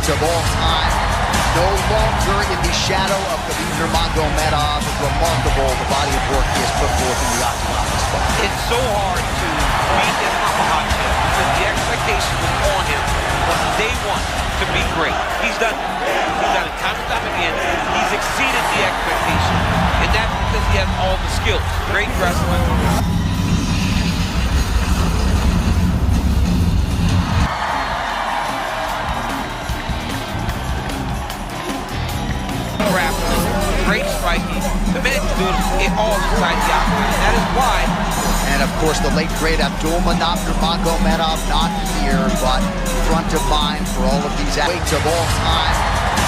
of all time. No longer in the shadow of Khabib Nurmagomedov. It's remarkable the body of work he has put forth in the octagon this fight. It's so hard to beat Islam Makhachev because the expectation was on him from day one to be great. He's done it. He's done it time and time again. He's exceeded the expectation. And that's because he has all the skills. Great wrestling. Great striking. The man can do it all inside the octagon. That is why. And of course, the late great Abdulmanap Nurmagomedov, not here, but front of mind for all of these athletes of all time.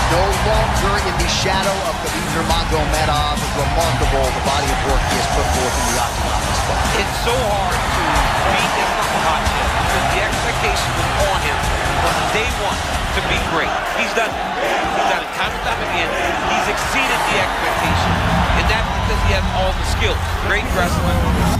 No longer in the shadow of Khabib Nurmagomedov. It's remarkable the body of work he has put forth in the octagon this fight. It's so hard to beat Islam Makhachev because the expectation was on him from day one to be great. He's done it. He's done it time and time again. He's exceeded the expectation. And that's because he has all the skills. Great wrestling.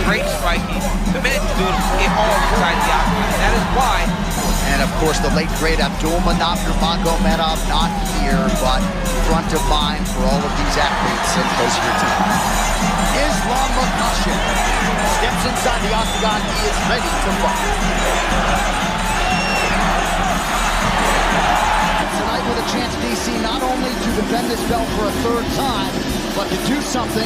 Great striking. The man can do it all inside the octagon. That is why. And of course, the late great Abdulmanap Nurmagomedov, not here, but front of mind for all of these athletes and close to your team. Islam Makhachev steps inside the octagon. He is ready to fight. Tonight with a chance, DC, not only to defend this belt for a third time, but to do something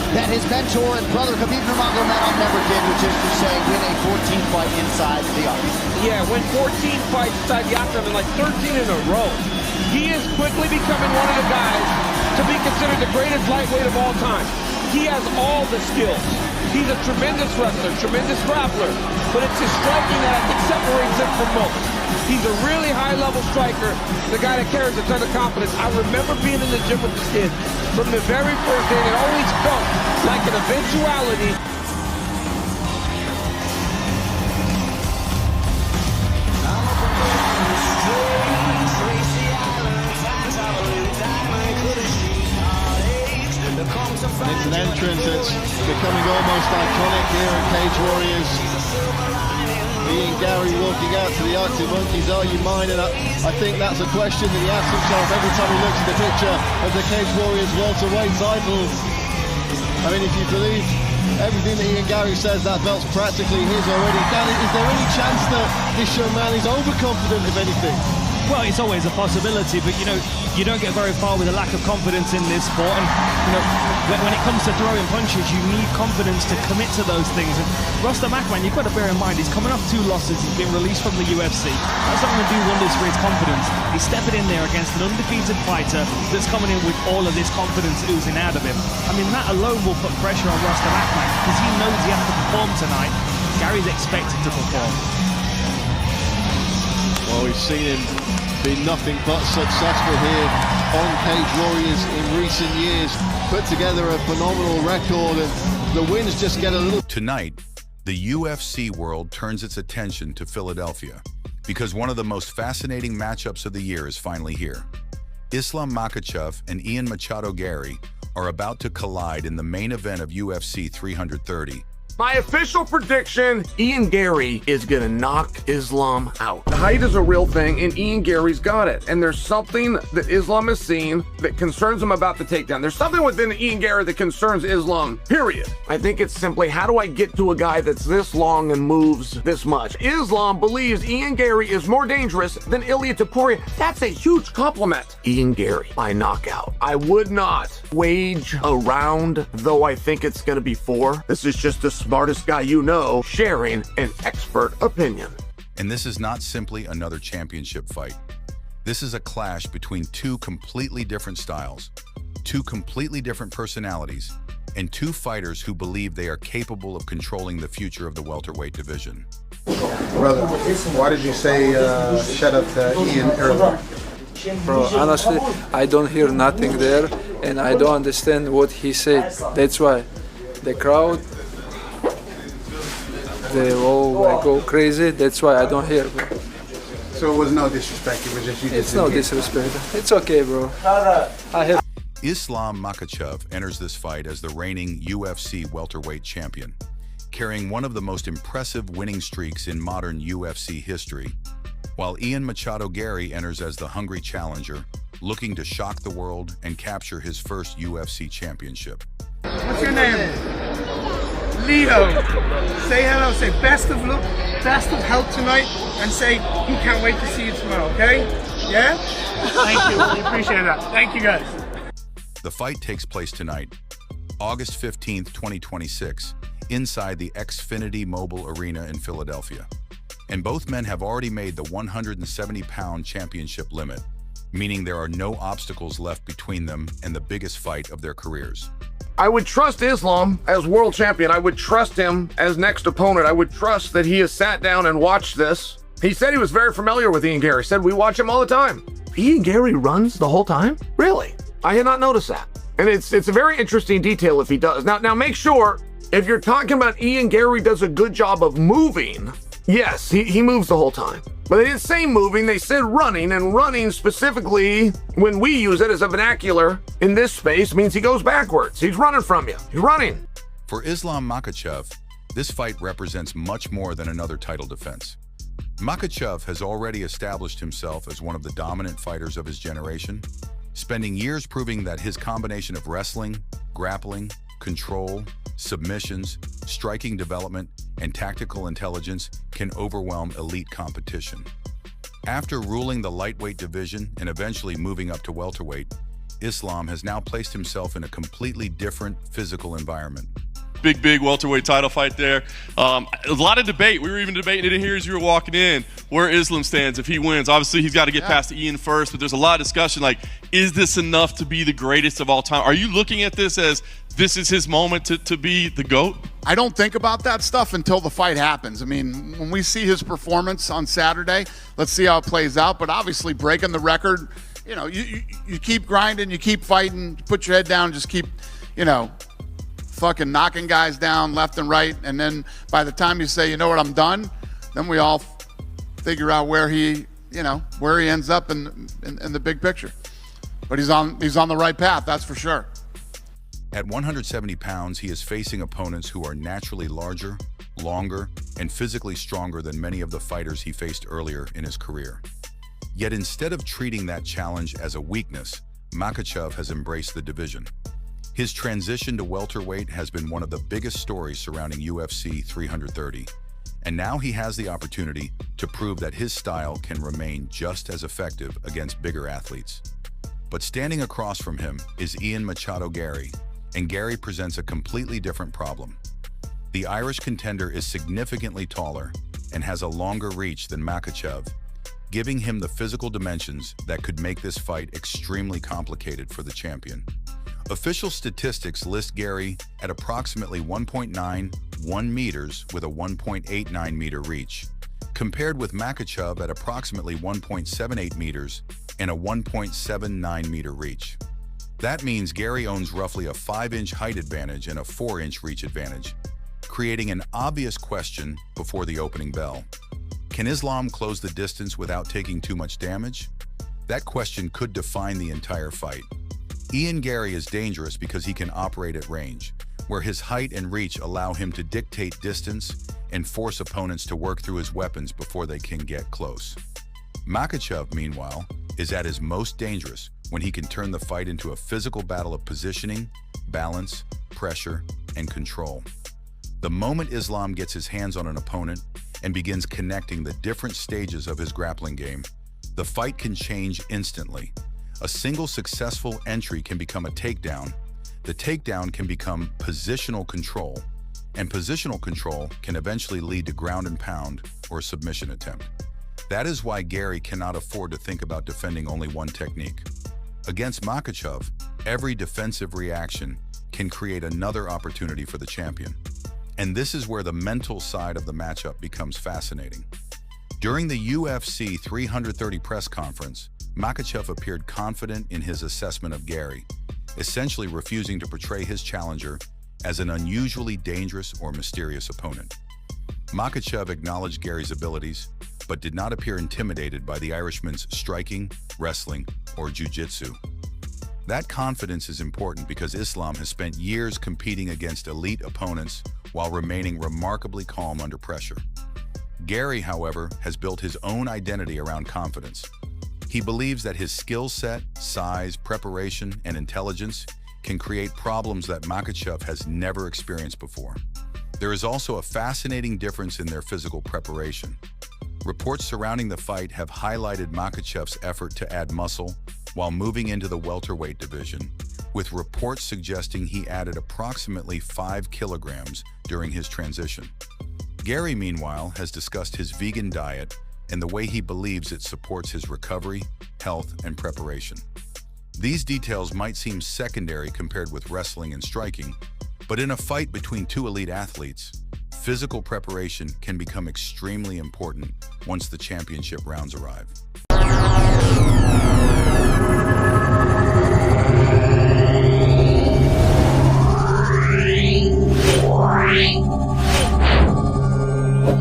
that his mentor and brother Khabib Nurmagomedov never did, which is to say win a 14 fight inside the octagon. Yeah, win 14 fights inside the octagon, like 13 in a row. He is quickly becoming one of the guys to be considered the greatest lightweight of all time. He has all the skills. He's a tremendous wrestler, tremendous grappler, but it's his striking that I think separates him from most. He's a really high-level striker, the guy that carries a ton of confidence. I remember being in the gym with this kid from the very first day, and it always felt like an eventuality. It's an entrance that's becoming almost iconic here at Cage Warriors. Ian Garry walking out to the Arctic Monkeys, are you mine? And I think that's a question that he asks himself every time he looks at the picture of the Cage Warriors welterweight titles. I mean, if you believe everything that Ian Garry says, that belt's practically his already. Dan, is there any chance that this young man is overconfident, if anything? Well, it's always a possibility, but you know, you don't get very far with a lack of confidence in this sport. And you know, when it comes to throwing punches, you need confidence to commit to those things. And Rustam Akman, you've got to bear in mind, he's coming off 2 losses. He's been released from the UFC. That's not going to do wonders for his confidence. He's stepping in there against an undefeated fighter that's coming in with all of this confidence oozing out of him. I mean, that alone will put pressure on Rustam Akman because he knows he has to perform tonight. Gary's expected to perform. Well, we've seen him be nothing but successful here on Cage Warriors in recent years. Put together a phenomenal record, and the wins just get a little... Tonight, the UFC world turns its attention to Philadelphia because one of the most fascinating matchups of the year is finally here. Islam Makhachev and Ian Machado Garry are about to collide in the main event of UFC 330. My official prediction, Ian Garry is going to knock Islam out. The height is a real thing, and Ian Garry's got it. And there's something that Islam has seen that concerns him about the takedown. There's something within Ian Garry that concerns Islam, period. I think it's simply, how do I get to a guy that's this long and moves this much? Islam believes Ian Garry is more dangerous than Ilia Topuria. That's a huge compliment. Ian Garry by knockout. I would not wage a round, though I think it's going to be 4. This is just a smartest guy you know, sharing an expert opinion. And this is not simply another championship fight. This is a clash between 2 completely different styles, 2 completely different personalities, and 2 fighters who believe they are capable of controlling the future of the welterweight division. Brother, why did you say shut up to Ian earlier? Bro, honestly, I don't hear nothing there, and I don't understand what he said. That's why the crowd, they all go crazy. That's why I don't hear, bro. So it was no disrespect, it was just you. It's no disrespect. It's okay, bro. I have Islam Makhachev enters this fight as the reigning UFC welterweight champion, carrying one of the most impressive winning streaks in modern UFC history, while Machado Garry enters as the hungry challenger, looking to shock the world and capture his first UFC championship. What's your name? Leo. Say hello, say best of luck, best of health tonight, and say he can't wait to see you tomorrow, okay? Yeah? Thank you, we appreciate that. Thank you guys. The fight takes place tonight, August 15th, 2026, inside the Xfinity Mobile Arena in Philadelphia. And both men have already made the 170-pound championship limit, meaning there are no obstacles left between them and the biggest fight of their careers. I would trust Islam as world champion. I would trust him as next opponent. I would trust that he has sat down and watched this. He said he was very familiar with Ian Garry. Said we watch him all the time. Ian Garry runs the whole time? Really? I had not noticed that. And it's a very interesting detail if he does. Now make sure, if you're talking about Ian Garry does a good job of moving, yes, he moves the whole time. But they didn't say moving, they said running, and running specifically, when we use it as a vernacular in this space, means he goes backwards. He's running from you. He's running. For Islam Makhachev, this fight represents much more than another title defense. Makhachev has already established himself as one of the dominant fighters of his generation, spending years proving that his combination of wrestling, grappling, control, submissions, striking development, and tactical intelligence can overwhelm elite competition. After ruling the lightweight division and eventually moving up to welterweight, Islam has now placed himself in a completely different physical environment. Big welterweight title fight there. A lot of debate. We were even debating it here as you were walking in, where Islam stands if he wins. Obviously, he's got to get past Ian first, but there's a lot of discussion like, is this enough to be the greatest of all time? Are you looking at this as this is his moment to be the GOAT? I don't think about that stuff until the fight happens. I mean, when we see his performance on Saturday, let's see how it plays out. But obviously, breaking the record, you know, you keep grinding, you keep fighting, put your head down, just keep, you know, fucking knocking guys down left and right, and then by the time you say, you know what, I'm done, then we all figure out where he, you know, where he ends up in the big picture. But he's on the right path, that's for sure. At 170 pounds, he is facing opponents who are naturally larger, longer, and physically stronger than many of the fighters he faced earlier in his career. Yet instead of treating that challenge as a weakness, Makhachev has embraced the division. His transition to welterweight has been one of the biggest stories surrounding UFC 330, and now he has the opportunity to prove that his style can remain just as effective against bigger athletes. But standing across from him is Machado Garry, and Garry presents a completely different problem. The Irish contender is significantly taller and has a longer reach than Makhachev, giving him the physical dimensions that could make this fight extremely complicated for the champion. Official statistics list Garry at approximately 1.91 meters with a 1.89 meter reach, compared with Makhachev at approximately 1.78 meters and a 1.79 meter reach. That means Garry owns roughly a 5-inch height advantage and a 4-inch reach advantage, creating an obvious question before the opening bell. Can Islam close the distance without taking too much damage? That question could define the entire fight. Ian Garry is dangerous because he can operate at range, where his height and reach allow him to dictate distance and force opponents to work through his weapons before they can get close. Makhachev, meanwhile, is at his most dangerous when he can turn the fight into a physical battle of positioning, balance, pressure, and control. The moment Islam gets his hands on an opponent and begins connecting the different stages of his grappling game, the fight can change instantly. A single successful entry can become a takedown, the takedown can become positional control, and positional control can eventually lead to ground and pound or submission attempt. That is why Garry cannot afford to think about defending only one technique. Against Makhachev, every defensive reaction can create another opportunity for the champion. And this is where the mental side of the matchup becomes fascinating. During the UFC 330 press conference, Makhachev appeared confident in his assessment of Garry, essentially refusing to portray his challenger as an unusually dangerous or mysterious opponent. Makhachev acknowledged Garry's abilities, but did not appear intimidated by the Irishman's striking, wrestling, or jiu-jitsu. That confidence is important because Islam has spent years competing against elite opponents while remaining remarkably calm under pressure. Garry, however, has built his own identity around confidence. He believes that his skill set, size, preparation, and intelligence can create problems that Makhachev has never experienced before. There is also a fascinating difference in their physical preparation. Reports surrounding the fight have highlighted Makhachev's effort to add muscle while moving into the welterweight division, with reports suggesting he added approximately 5 kilograms during his transition. Garry, meanwhile, has discussed his vegan diet and the way he believes it supports his recovery, health, and preparation. These details might seem secondary compared with wrestling and striking, but in a fight between two elite athletes, physical preparation can become extremely important once the championship rounds arrive.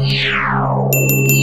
Yeah.